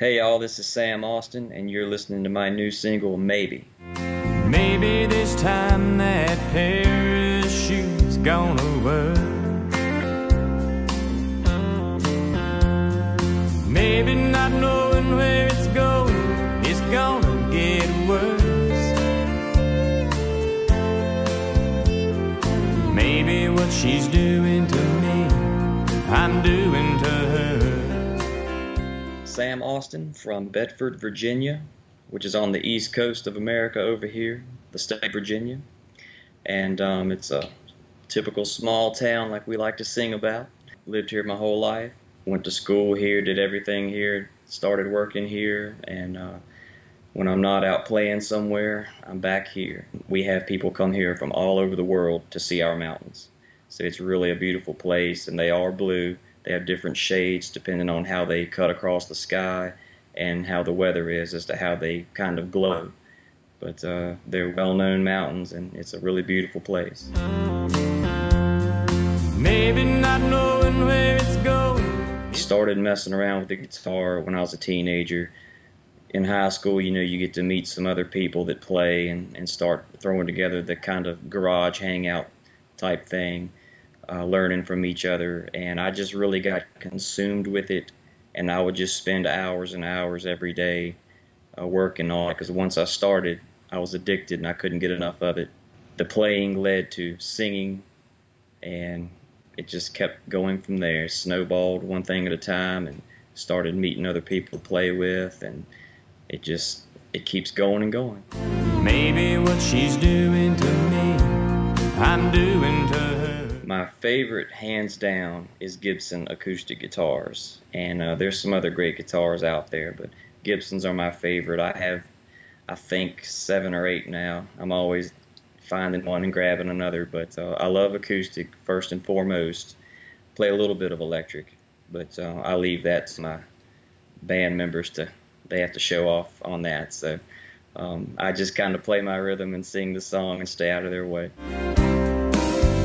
Hey y'all, this is Sam Austin, and you're listening to my new single, Maybe. Maybe this time that parachute's gonna work. Maybe not knowing where it's gonna get worse. Maybe what she's doing to me, I'm doing to her. Sam Austin from Bedford, Virginia, which is on the east coast of America over here, the state of Virginia. And it's a typical small town like we like to sing about. Lived here my whole life. Went to school here, did everything here, started working here, and when I'm not out playing somewhere, I'm back here. We have people come here from all over the world to see our mountains. So it's really a beautiful place, and they are blue. They have different shades depending on how they cut across the sky and how the weather is as to how they kind of glow. But they're well-known mountains, and it's a really beautiful place. Maybe not knowing where it's going. Started messing around with the guitar when I was a teenager. In high school, you know, you get to meet some other people that play and start throwing together the kind of garage hangout type thing, learning from each other. And I just really got consumed with it, and I would just spend hours and hours every day working on it, because once I started, I was addicted and I couldn't get enough of it. The playing led to singing, and it just kept going from there. Snowballed one thing at a time, and started meeting other people to play with, and it keeps going and going. Maybe what she's doing to me, I'm doing to her. My favorite, hands down, is Gibson acoustic guitars, and there's some other great guitars out there, but Gibsons are my favorite. I have, I think, 7 or 8 now. I'm always finding one and grabbing another, but I love acoustic first and foremost. Play a little bit of electric, but I leave that to my band members they have to show off on that. So I just kind of play my rhythm and sing the song and stay out of their way.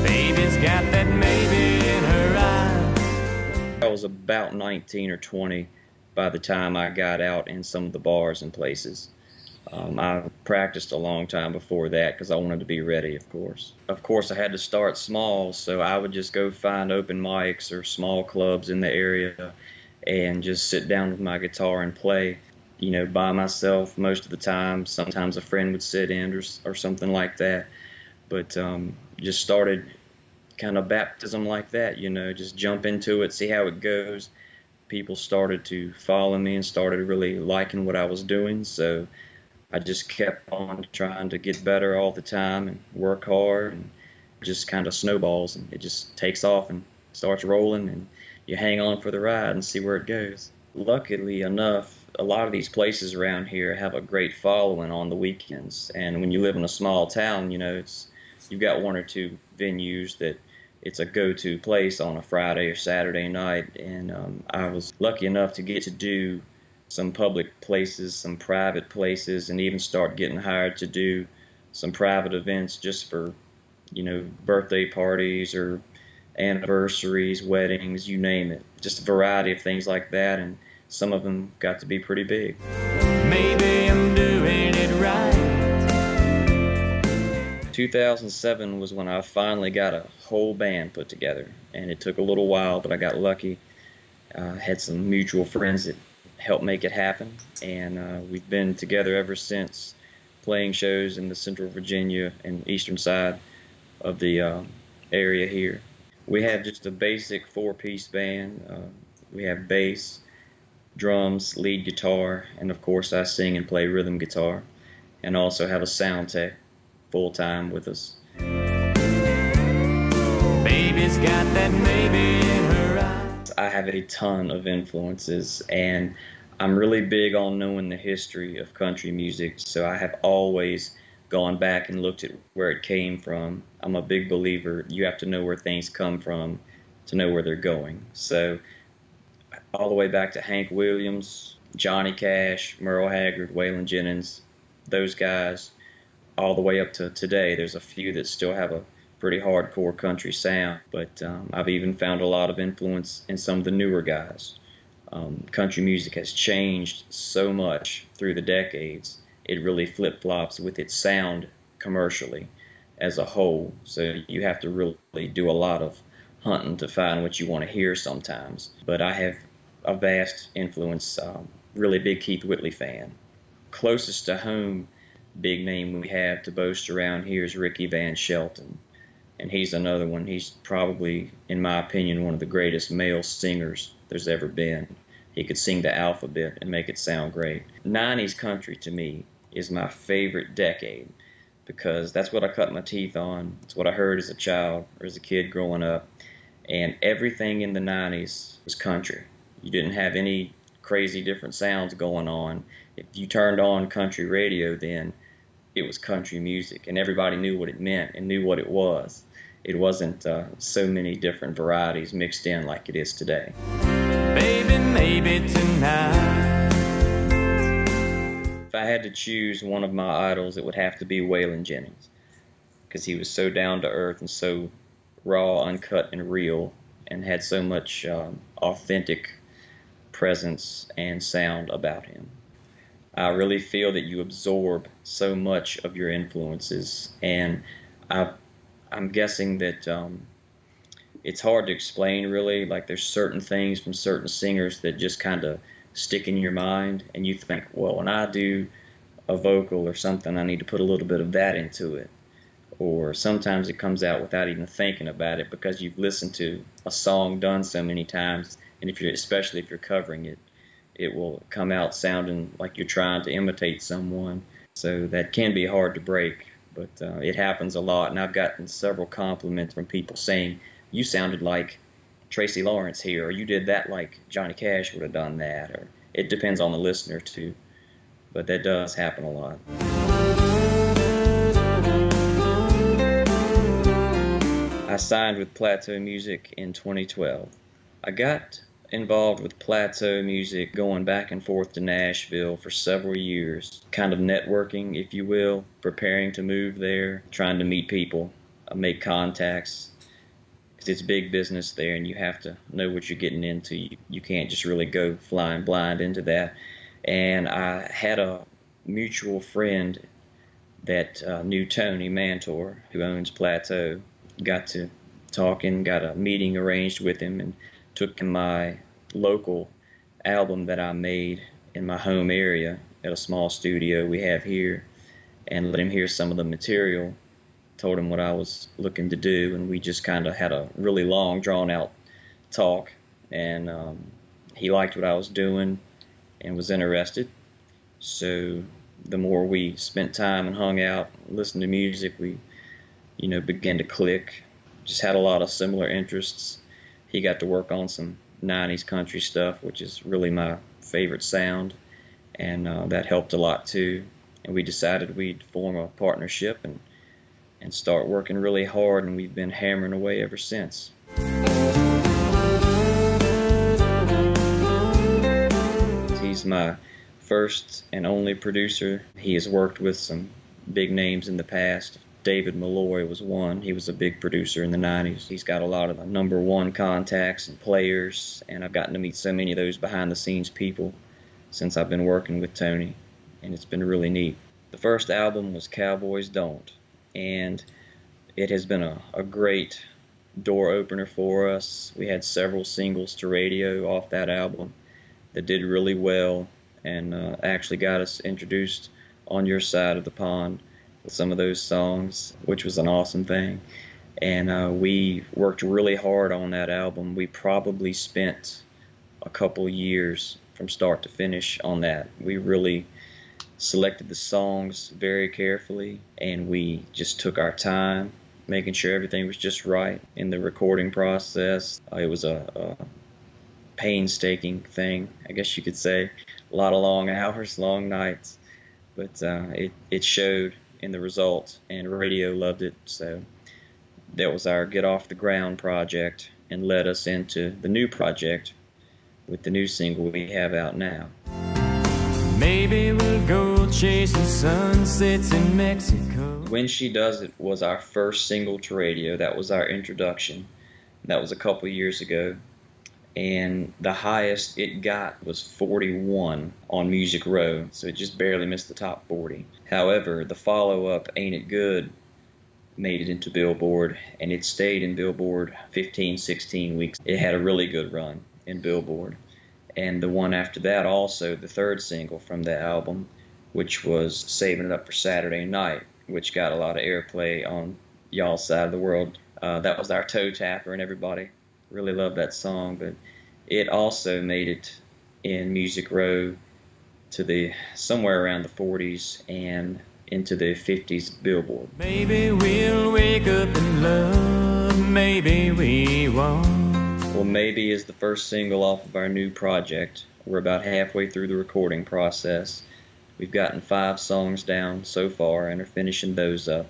Baby's got that maybe in her eyes. I was about 19 or 20 by the time I got out in some of the bars and places. I practiced a long time before that because I wanted to be ready, of course. Of course, I had to start small, so I would just go find open mics or small clubs in the area and just sit down with my guitar and play, you know, by myself most of the time. Sometimes a friend would sit in or something like that. But just started kind of baptism like that, you know, just jump into it, see how it goes. People started to follow me and started really liking what I was doing, so I just kept on trying to get better all the time and work hard, and just kind of snowballs, and it just takes off and starts rolling, and you hang on for the ride and see where it goes. Luckily enough, a lot of these places around here have a great following on the weekends, and when you live in a small town, you know, you've got 1 or 2 venues that it's a go-to place on a Friday or Saturday night, and I was lucky enough to get to do some public places, some private places, and even start getting hired to do some private events just for, you know, birthday parties or anniversaries, weddings, you name it. Just a variety of things like that, and some of them got to be pretty big. Maybe I'm doing it right. 2007 was when I finally got a whole band put together, and it took a little while, but I got lucky. Had some mutual friends that helped make it happen, and we've been together ever since, playing shows in the Central Virginia and eastern side of the area here. We have just a basic 4-piece band. We have bass, drums, lead guitar, and of course I sing and play rhythm guitar, and also have a sound tech full-time with us. Baby's got that maybe in her eyes. I have a ton of influences, and I'm really big on knowing the history of country music, so I have always gone back and looked at where it came from. I'm a big believer you have to know where things come from to know where they're going. So all the way back to Hank Williams, Johnny Cash, Merle Haggard, Waylon Jennings, those guys, all the way up to today. There's a few that still have a pretty hardcore country sound, but I've even found a lot of influence in some of the newer guys. Country music has changed so much through the decades. It really flip-flops with its sound commercially as a whole. So you have to really do a lot of hunting to find what you want to hear sometimes. But I have a vast influence, really big Keith Whitley fan. Closest to home big name we have to boast around here is Ricky Van Shelton. And he's another one. He's probably, in my opinion, one of the greatest male singers there's ever been. He could sing the alphabet and make it sound great. 90s country to me is my favorite decade because that's what I cut my teeth on. It's what I heard as a child or as a kid growing up. And everything in the 90s was country. You didn't have any crazy different sounds going on. If you turned on country radio then, it was country music, and everybody knew what it meant and knew what it was. It wasn't so many different varieties mixed in like it is today. Baby, maybe tonight. If I had to choose one of my idols, it would have to be Waylon Jennings, because he was so down to earth and so raw, uncut, and real, and had so much authentic presence and sound about him. I really feel that you absorb so much of your influences, and I'm guessing that it's hard to explain really. Like there's certain things from certain singers that just kind of stick in your mind, and you think, well, when I do a vocal or something, I need to put a little bit of that into it. Or sometimes it comes out without even thinking about it because you've listened to a song done so many times, and especially if you're covering it, it will come out sounding like you're trying to imitate someone. So that can be hard to break, but it happens a lot. And I've gotten several compliments from people saying, you sounded like Tracy Lawrence here, or you did that like Johnny Cash would have done that. Or it depends on the listener too, but that does happen a lot. I signed with Plateau Music in 2012. I got involved with Plateau Music going back and forth to Nashville for several years, kind of networking, if you will, preparing to move there, trying to meet people, make contacts, because it's big business there and you have to know what you're getting into. You can't just really go flying blind into that. And I had a mutual friend that knew Tony Mantor, who owns Plateau. Got to talking, got a meeting arranged with him, and took my local album that I made in my home area at a small studio we have here and let him hear some of the material, told him what I was looking to do, and we just kind of had a really long, drawn-out talk, and he liked what I was doing and was interested. So the more we spent time and hung out, listened to music, we began to click. Just had a lot of similar interests. He got to work on some 90s country stuff, which is really my favorite sound, and that helped a lot too. And we decided we'd form a partnership and start working really hard, and we've been hammering away ever since. He's my first and only producer. He has worked with some big names in the past. David Malloy was one. He was a big producer in the 90s. He's got a lot of the #1 contacts and players, and I've gotten to meet so many of those behind-the-scenes people since I've been working with Tony, and it's been really neat. The first album was Cowboys Don't, and it has been a great door opener for us. We had several singles to radio off that album that did really well, and actually got us introduced on your side of the pond with some of those songs, which was an awesome thing. And we worked really hard on that album. We probably spent a couple years from start to finish on that. We really selected the songs very carefully, and we just took our time, making sure everything was just right in the recording process. It was a painstaking thing, I guess you could say. A lot of long hours, long nights, but it showed in the result, and radio loved it. So that was our Get Off the Ground project, and led us into the new project with the new single we have out now. Maybe we'll go chasing sunsets in Mexico. When She Does It was our first single to radio. That was our introduction. That was a couple years ago, and the highest it got was 41 on Music Row, so it just barely missed the top 40. However, the follow-up, Ain't It Good, made it into Billboard, and it stayed in Billboard 15, 16 weeks. It had a really good run in Billboard. And the one after that also, the third single from the album, which was Saving It Up for Saturday Night, which got a lot of airplay on y'all's side of the world. That was our toe tapper, and everybody really loved that song, but it also made it in Music Row to the somewhere around the 40s and into the 50s Billboard. Maybe we'll wake up in love, maybe we won't. Well, Maybe is the first single off of our new project. We're about halfway through the recording process. We've gotten 5 songs down so far and are finishing those up.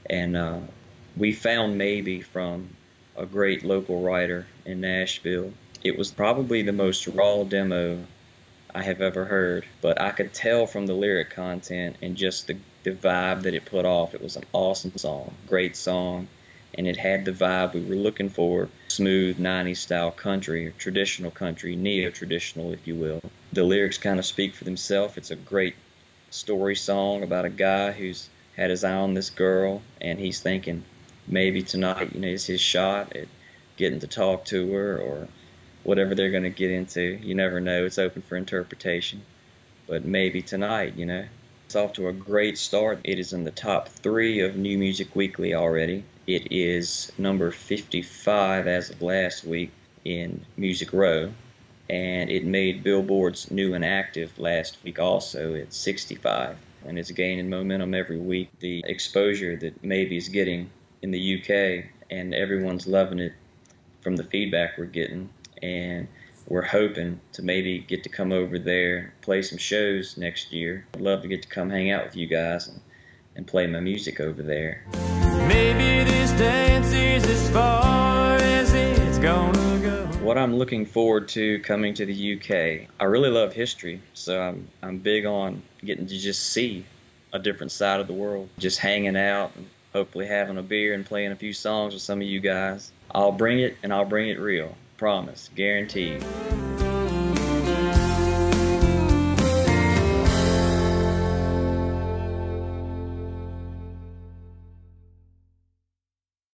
And we found Maybe from a great local writer in Nashville. It was probably the most raw demo I have ever heard, but I could tell from the lyric content and just the vibe that it put off. It was an awesome song, great song, and it had the vibe we were looking for. Smooth 90s style country, or traditional country, neo-traditional if you will. The lyrics kind of speak for themselves. It's a great story song about a guy who's had his eye on this girl, and he's thinking maybe tonight, is his shot at getting to talk to her, or whatever they're going to get into. You never know. It's open for interpretation. But maybe tonight, It's off to a great start. It is in the top 3 of New Music Weekly already. It is number 55 as of last week in Music Row. And it made Billboard's New and Active last week also at 65. And it's gaining momentum every week. The exposure that Maybe is getting in the UK, and everyone's loving it from the feedback we're getting. And we're hoping to maybe get to come over there, play some shows next year. I'd love to get to come hang out with you guys and play my music over there. Maybe this dance is as far as it's gonna go. What I'm looking forward to coming to the UK, I really love history, so I'm big on getting to just see a different side of the world. Just hanging out and hopefully having a beer and playing a few songs with some of you guys. I'll bring it, and I'll bring it real. Promise, guaranteed.